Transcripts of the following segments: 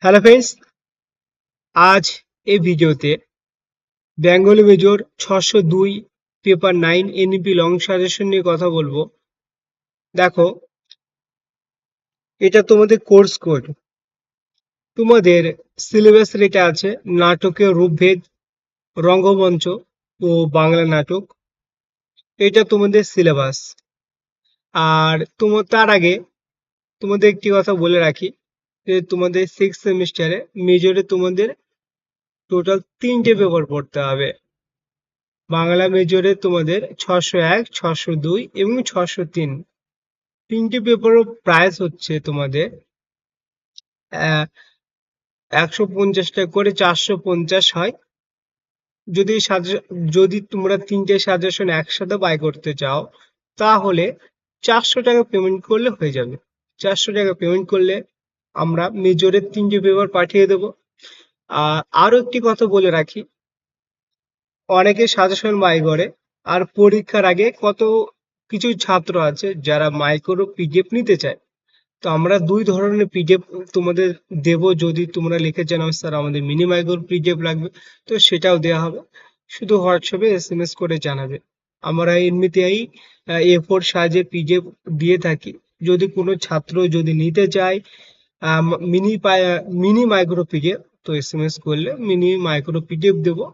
Hello friends, আজ এই ভিডিওতে Bengali major 602 paper 9 NEP long suggestion নিয়ে কথা বলবো। দেখো, এটা তোমাদের কোর্স কোড। তোমাদের সিলেবাস রেটে আছে নাটকের রূপভেদ, রঙ্গমঞ্চ ও বাংলা নাটক। এটা তোমাদের সিলেবাস। আর তার আগে তোমাদের একটি কথা বলে রাখি যে তোমাদের 6 সেমিস্টারে মেজরে তোমাদের টোটাল 3টে পেপার পড়তে হবে। বাংলা মেজরে তোমাদের 601, 602 এবং 603। 3টে পেপারের প্রাইস হচ্ছে তোমাদের 150 টাকা করে, 450 হয়। যদি যদি তোমরা 3টে সাজেশন একসাথে বাই করতে চাও তাহলে 400 টাকা পেমেন্ট করলে হয়ে যাবে। 400 টাকা পেমেন্ট করলে আমরা মেজরের 3টে পেপার পাঠিয়ে দেবো। আরো একটি কথা বলে রাখি, অনেকে সাজেশন বাই করে আর পরীক্ষার আগে কত কিছু ছাত্র আছে যারা মাইক্রো পিডিএফ নিতে চায়। তো আমরা দুই ধরনের পিডিএফ তোমাদের দেব। যদি তোমরা লিখে জানাও স্যার আমাদের মিনি মাইক্রো পিডিএফ লাগবে, তো সেটাও দেওয়া হবে। শুধু হোয়াটসঅ্যাপে এসএমএস করে জানাবে। আমরা এমনিতেই A4 সাইজের পিডিএফ দিয়ে থাকি। যদি কোনো ছাত্র যদি নিতে চায় মিনি মিনি মাইক্রো পিডিএফ, তো এসএমএস করলে মিনি মাইক্রো পিডিএফ দেবো।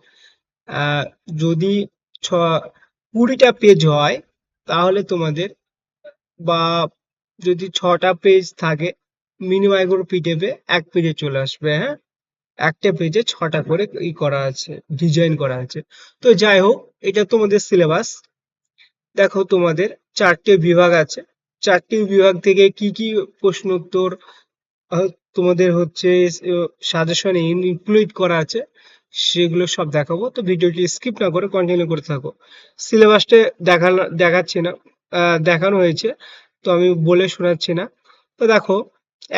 আহ, যদি 20টা পেজ হয় তাহলে তোমাদের, বা যদি 6টা পেজ থাকে মিনি মাইক্রো পিডিএফে এক পেজে চলে আসবে। হ্যাঁ, একটা পেজে 6টা করে করা আছে, ডিজাইন করা আছে। তো যাই হোক, এটা তোমাদের সিলেবাস। দেখো, তোমাদের 4টে বিভাগ আছে। 4টে বিভাগ থেকে কি কি প্রশ্ন উত্তর তোমাদের হচ্ছে সাজেশনে ইনক্লুড করা আছে সেগুলো সব দেখাবো। তো ভিডিওটি স্কিপ না করে কন্টিনিউ করতে থাকো। সিলেবাসটা দেখাচ্ছি না, দেখানো হয়েছে, তো আমি বলে শোনাচ্ছি না। তো দেখো,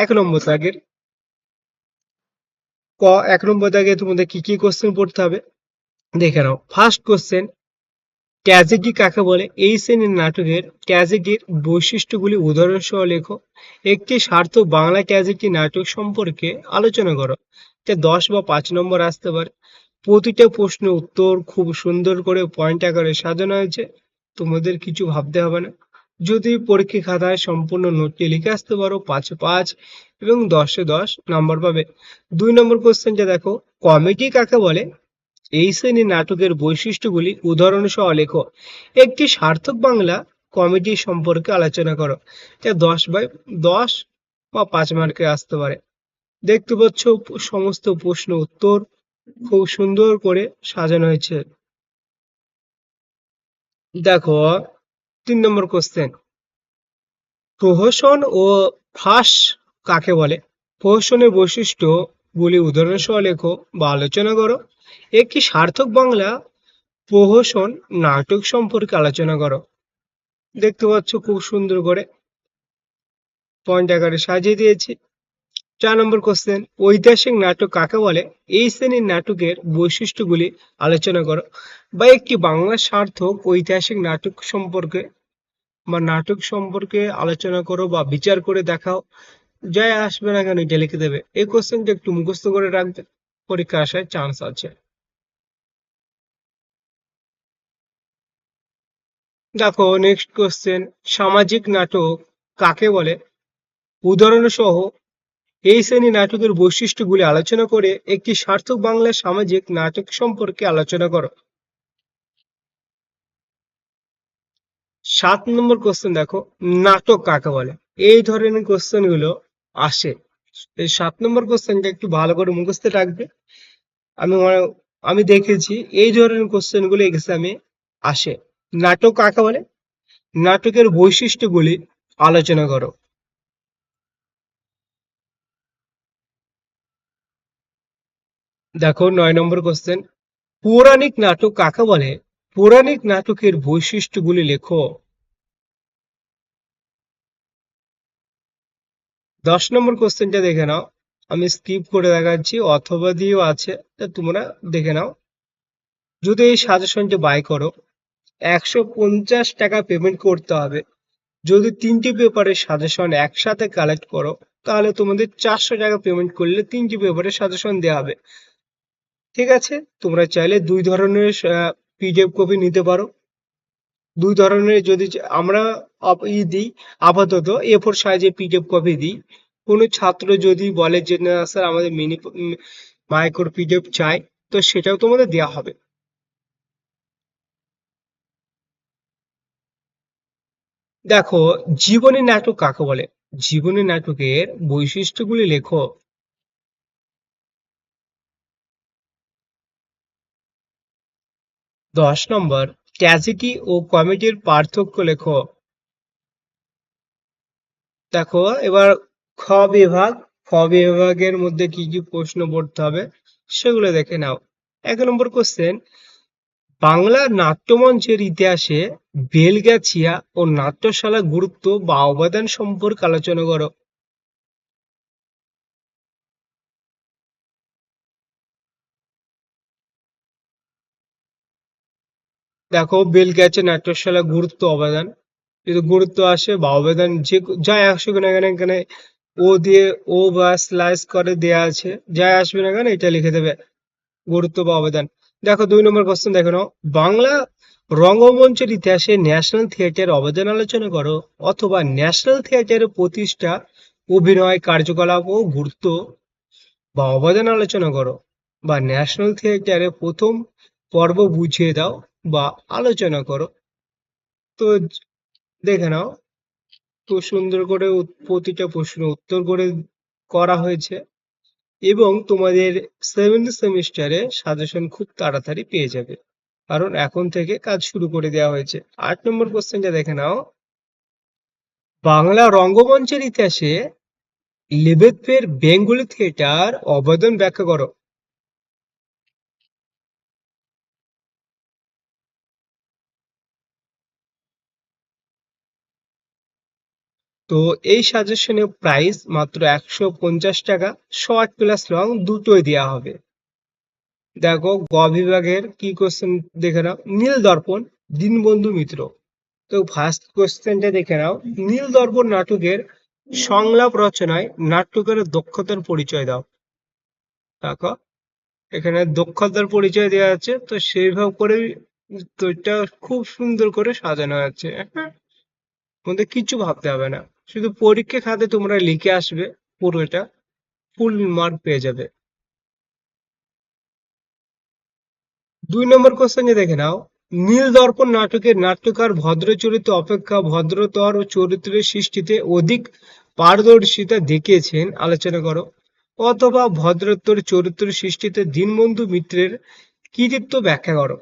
1 নম্বর দাগের ক 1 নম্বর দাগে তোমাদের কি কি কোশ্চেন পড়তে হবে দেখে নাও। ফার্স্ট কোশ্চেন, ট্র্যাজেডি কাকে বলে? এই শ্রেণীর নাটকের ট্র্যাজেডির বৈশিষ্ট্যগুলি উদাহরণ সহ লেখো। একটি সার্থক বাংলা ট্র্যাজেডি নাটক সম্পর্কে আলোচনা করো। এটা 10 বা 5 নম্বর আসতে পারে। প্রতিটা প্রশ্ন উত্তর খুব সুন্দর করে পয়েন্ট আকারে সাজানো হয়েছে, তোমাদের কিছু ভাবতে হবে না। যদি পরীক্ষা খাতায় সম্পূর্ণ নোটটি লিখে আসতে পারো 5-এ 5 এবং 10-এ 10 নম্বর পাবে। 2 নম্বর কোশ্চেনটা দেখো, কমেডি কাকে বলে? এই শ্রেণীর নাটকের বৈশিষ্ট্যগুলি উদাহরণ সহ লেখো। একটি সার্থক বাংলা কমেডি সম্পর্কে আলোচনা করো। যা 10/10 বা 5 মার্কে আসতে পারে। দেখতে পাচ্ছ সমস্ত প্রশ্ন উত্তর খুব সুন্দর করে সাজানো হয়েছে। দেখো, 3 নম্বর কোশ্চেন, প্রহসন ও ফাঁস কাকে বলে? প্রহসনের বৈশিষ্ট্যগুলি উদাহরণ সহ লেখো বা আলোচনা করো। একটি সার্থক বাংলা প্রহসন নাটক সম্পর্কে আলোচনা করো। দেখতে পাচ্ছ খুব সুন্দর করে পয়েন্ট আকারে সাজিয়ে দিয়েছি। 4 নম্বর কোশ্চেন, ঐতিহাসিক নাটক কাকে বলে? এই শ্রেণীর নাটকের বৈশিষ্ট্যগুলি আলোচনা করো। বা একটি বাংলা সার্থক ঐতিহাসিক নাটক সম্পর্কে বা নাটক সম্পর্কে আলোচনা করো বা বিচার করে দেখাও। যাই আসবে না কেন এটা লিখে দেবে। এই কোশ্চেনটা একটু মুখস্থ করে রাখবে, পরীক্ষা আসার চান্স আছে। দেখো, নেক্সট কোশ্চেন, সামাজিক নাটক কাকে বলে? উদাহরণ সহ এই শ্রেণীর নাটকের বৈশিষ্ট্যগুলি আলোচনা করে একটি সার্থক বাংলা সামাজিক নাটক সম্পর্কে আলোচনা করো। 7 নম্বর কোশ্চেন দেখো, নাটক কাকে বলে? এই ধরনের কোশ্চেন গুলো আসে। এই 7 নম্বর কোশ্চেনটা একটু ভালো করে মুখস্থ রাখবে। আমি আমি দেখেছি এই ধরনের কোশ্চেন গুলো এক্সামে আসে। নাটক কাকে বলে? নাটকের বৈশিষ্ট্যগুলি আলোচনা করো। দেখো, 9 নম্বর কোশ্চেন, পৌরাণিক নাটক কাকে বলে? পৌরাণিক নাটকের বৈশিষ্ট্যগুলি লেখো। 10 নম্বর কোশ্চেনটা দেখে নাও, আমি স্কিপ করে দেখাচ্ছি, অথবা দিয়েও আছে, তা তোমরা দেখে নাও। যদি এই সাজেশনটি বাই করো 150 টাকা পেমেন্ট করতে হবে। যদি 3টি পেপারের সাজেশন একসাথে কালেক্ট করো তাহলে তোমাদের 400 টাকা পেমেন্ট করলে 3টি পেপারের সাজেশন দেওয়া হবে। ঠিক আছে, তোমরা চাইলে দুই ধরনের পিডিএফ কপি নিতে পারো। দুই ধরনের যদি আমরা দিই, আপাতত A4 সাইজে পিডিএফ কপি দিই। কোনো ছাত্র যদি বলে যে না স্যার আমাদের মাইক্রো পিডিএফ চাই, তো সেটাও তোমাদের দেওয়া হবে। দেখো, জীবনী নাটক কাকে বলে? জীবনী নাটকের বৈশিষ্ট্যগুলি লেখো। 10 নম্বর, ট্র্যাজেডি ও কমেডির পার্থক্য লেখো। দেখো এবার খ বিভাগ, খ বিভাগের মধ্যে কি কি প্রশ্ন পড়তে হবে সেগুলো দেখে নাও। 1 নম্বর কোশ্চেন, বাংলা নাট্যমঞ্চের ইতিহাসে বেলগাছিয়া ও নাট্যশালার গুরুত্ব বা অবদান সম্পর্কে আলোচনা করো। দেখো বেলগাছিয়া নাট্যশালার গুরুত্ব অবদান, যদি গুরুত্ব আসে বা অবদান যে যাই আসুক না কেন, এখানে ও দিয়ে ও বা স্ল্যাশ করে দেয়া আছে, যাই আসবে না কেন এটা লিখে দেবে গুরুত্ব বা অবদান। দেখো 2 নম্বর কোশ্চেন দেখে নাও, বাংলা রঙ্গমঞ্চের ইতিহাসে ন্যাশনাল থিয়েটারের অবদান আলোচনা করো, অথবা ন্যাশনাল থিয়েটারের প্রতিষ্ঠা, অভিনয় কার্যকলাপ ও গুরুত্ব বা অবদান আলোচনা করো, বা ন্যাশনাল থিয়েটারের প্রথম পর্ব বুঝিয়ে দাও বা আলোচনা করো। তো দেখে নাও, তো সুন্দর করে প্রতিটা প্রশ্ন উত্তর করে করা হয়েছে, এবং তোমাদের 7th সেমিস্টারে সাজেশন খুব তাড়াতাড়ি পেয়ে যাবে, কারণ এখন থেকে কাজ শুরু করে দেওয়া হয়েছে। 8 নম্বর কোশ্চেনটা দেখে নাও, বাংলা রঙ্গমঞ্চের ইতিহাসে লেবেদফের বেঙ্গলি থিয়েটার অবদান ব্যাখ্যা করো। তো এই সাজেশনের প্রাইস মাত্র 150 টাকা, শর্ট প্লাস লং দুটোই দেওয়া হবে। দেখো গ বিভাগের কি কোশ্চেন দেখে নাও, নীল দর্পণ দীনবন্ধু মিত্র। তো ফার্স্ট কোশ্চেনটা দেখে নাও, নীল দর্পণ নাটকের সংলাপ রচনায় নাট্যকারের দক্ষতার পরিচয় দাও। দেখো এখানে দক্ষতার পরিচয় দেওয়া আছে, তো সেইভাবে করে তো এটা খুব সুন্দর করে সাজানো আছে। হ্যাঁ, তোমাদের কিছু ভাবতে হবে না, শুধু পরীক্ষা খাতে তোমরা লিখে আসবে, পুরোটা ফুল মার্ক পেয়ে যাবে। 2 নম্বর কোশ্চেন দেখে নাও, নীল দর্পণ নাটকের নাট্যকার ভদ্র চরিত্র অপেক্ষা ভদ্রতর চরিত্রের সৃষ্টিতে অধিক পারদর্শিতা দেখিয়েছেন, আলোচনা করো, অথবা ভদ্রতর চরিত্র সৃষ্টিতে দীনবন্ধু মিত্রের কৃতিত্ব ব্যাখ্যা করো।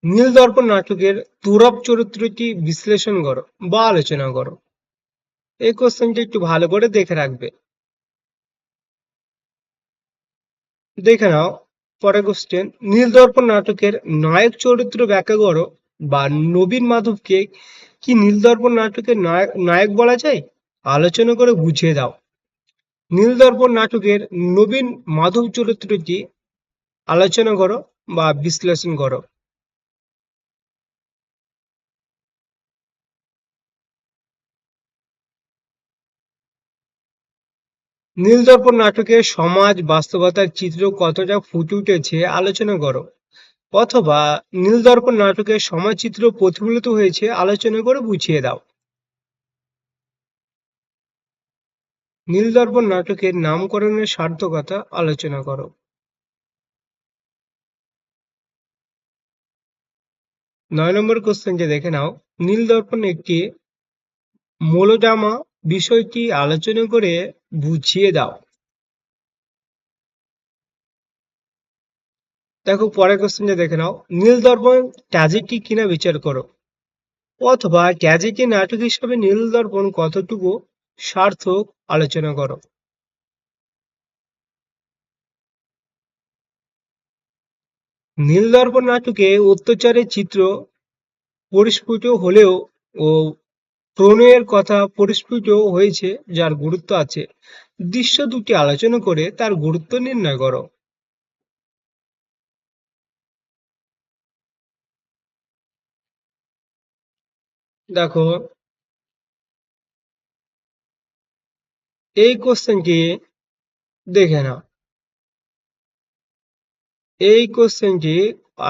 নীল দর্পণ নাটকের তুরপ চরিত্রটি বিশ্লেষণ করো বা আলোচনা করো। এই কোশ্চেনটা একটু ভালো করে দেখে রাখবে। দেখে নাও পরের কোশ্চেন, নীলদর্পণ নাটকের নায়ক চরিত্র ব্যাখ্যা করো, বা নবীন মাধবকে কি নীলদর্পণ নাটকের নায়ক নায়ক বলা যায়, আলোচনা করে বুঝিয়ে দাও। নীলদর্পণ নাটকের নবীন মাধব চরিত্রটি আলোচনা করো বা বিশ্লেষণ করো। নীলদর্পণ নাটকের সমাজ বাস্তবতার চিত্র কতটা ফুটে উঠেছে আলোচনা করো, অথবা নীলদর্পণ নাটকের সমাজচিত্র প্রতিফলিত হয়েছে আলোচনা করে বুঝিয়ে দাও। নীলদর্পণ নাটকের নামকরণের সার্থকতা আলোচনা করো। 9 নম্বর কোশ্চেনটি দেখে নাও, নীলদর্পণ একটি মেলোড্রামা, বিষয়টি আলোচনা করে বুঝিয়ে দাও। দেখো পরের কোশ্চেনটা দেখে নাও, নীলদর্পণ ট্র্যাজেডি কিনা বিচার করো, অথবা ট্র্যাজেডি নাটক হিসাবে নীলদর্পণ কতটুকু সার্থক, আলোচনা করো। নীলদর্পণ নাটকে অত্যাচারের চিত্র পরিস্ফুট হলেও ও প্রণয়ের কথা পরিস্ফুট হয়েছে, যার গুরুত্ব আছে। দৃশ্য দুটি আলোচনা করে তার গুরুত্ব নির্ণয় করো। দেখো এই কোশ্চেনটি দেখে নাও। এই কোশ্চেনটি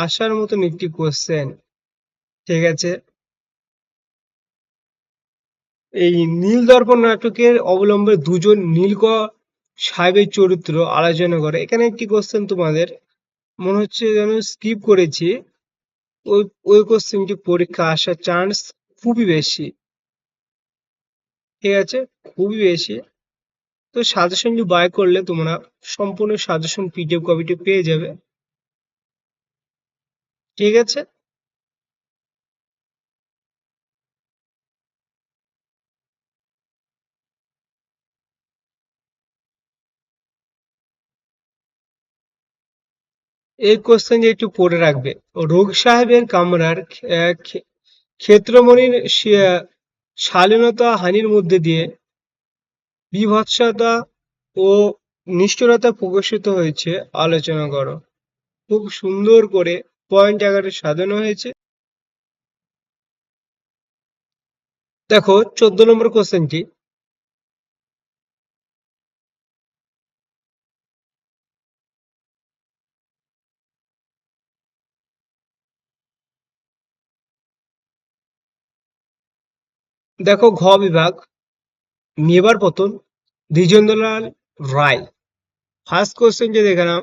আসার মতন একটি কোশ্চেন, ঠিক আছে। এই নীল দর্পণ নাটকের অবলম্বনে দুজন নীলক সাহেবের চরিত্র আলোচনা করে। এখানে একটি কোশ্চেন তোমাদের মনে হচ্ছে যেন স্কিপ করেছি। ওই ওই কোশ্চেনটি পরীক্ষা আসার চান্স খুবই বেশি, ঠিক আছে, খুবই বেশি। তো সাজেশনটি বাই করলে তোমরা সম্পূর্ণ সাজেশন পিডিএফ কপিটি পেয়ে যাবে, ঠিক আছে। এই কোশ্চেন একটু পড়ে রাখবে। রোগ সাহেবের কামরার ক্ষেত্রমণির শালীনতা হানির মধ্যে দিয়ে বীভৎসতা ও নিষ্ঠুরতা প্রকাশিত হয়েছে, আলোচনা করো। খুব সুন্দর করে পয়েন্ট আকারে সাজানো হয়েছে। দেখো 14 নম্বর কোশ্চেনটি, দেখো ঘ বিভাগ, মেবার পতন, দ্বিজেন্দ্রলাল রায়। ফার্স্ট কোশ্চেনটি দেখে নাও।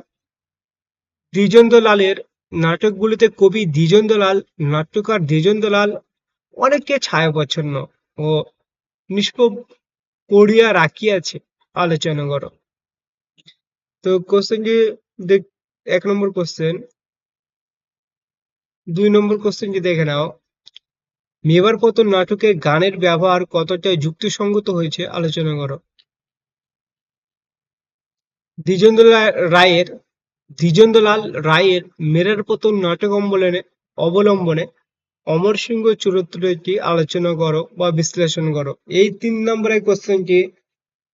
দ্বিজেন্দ্রলালের নাটকগুলিতে কবি দ্বিজেন্দ্রলাল, নাট্যকার দ্বিজেন্দ্রলাল অনেককে ছায়াপ্রচ্ছন্ন ও নিষ্প্রভ করিয়া রাখিয়াছে, আলোচনা করো। তো কোশ্চেনটি দেখ, 1 নম্বর কোশ্চেন। 2 নম্বর কোশ্চেনটি দেখে নাও। মেবার পতন নাটকে গানের ব্যবহার কতটা যুক্তিসঙ্গত হয়েছে, আলোচনা করো। দ্বিজেন্দ্রলাল রায়ের মেবার পতন নাটক অবলম্বনে অমর সিংহ চরিত্রটি আলোচনা করো বা বিশ্লেষণ করো। এই 3 নম্বরের কোশ্চেনটি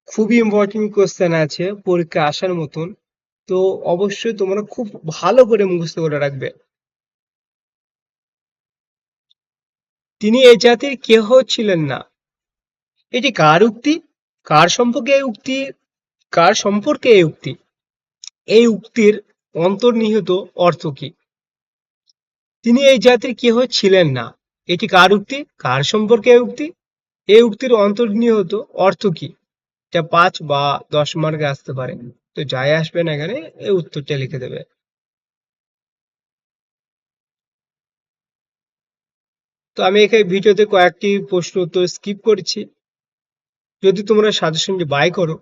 খুবই ইম্পর্টেন্ট কোশ্চেন আছে পরীক্ষা আসার মতন। তো অবশ্যই তোমরা খুব ভালো করে মুখস্থ করে রাখবে। তিনি এই জাতির কেহ ছিলেন না, এটি কার উক্তি? কার সম্পর্কে এই উক্তি? কার সম্পর্কে এই উক্তি? এই উক্তির অন্তর্নিহিত অর্থ কি? তিনি এই জাতির কেহ ছিলেন না, এটি কার উক্তি? কার সম্পর্কে এই উক্তি? এই উক্তির অন্তর্নিহিত অর্থ কি? এটা 5 বা 10 মার্কে আসতে পারে। তো যাই আসবে না এখানে, এই উত্তরটা লিখে দেবে। তো আমি এখানে ভিডিওতে কয়েকটি প্রশ্ন উত্তর স্কিপ করেছি। যদি তোমরা সাজেশনটি বাই করো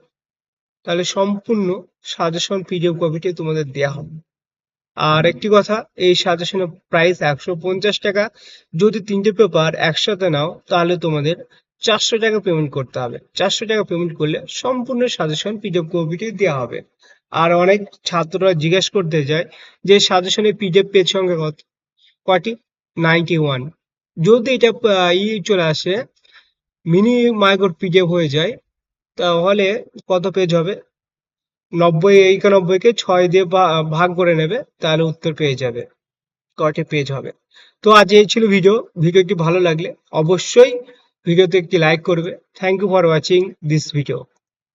তাহলে সম্পূর্ণ সাজেশন পিডিএফ কপিটি তোমাদের দেওয়া হবে। আর একটি কথা, এই সাজেশনের প্রাইস 150 টাকা। যদি 3টে পেপার একসাথে নাও তাহলে তোমাদের 400 টাকা পেমেন্ট করতে হবে। 400 টাকা পেমেন্ট করলে সম্পূর্ণ সাজেশন পিডিএফ কপিটি দেওয়া হবে। আর অনেক ছাত্ররা জিজ্ঞেস করতে যায় যে সাজেশনের পিডিএফ পেজ সংখ্যা কটি? 91। যদি এটা চলে আসে, মিনি মাইক্রো পিডিএফ হয়ে যায়, তাহলে কত পেজ হবে? 91কে 6 দিয়ে ভাগ করে নেবে, তাহলে উত্তর পেয়ে যাবে কয়টি পেজ হবে। তো আজ এই ছিল ভিডিওটি ভালো লাগলে অবশ্যই ভিডিওতে একটি লাইক করবে। Thank you for watching this video.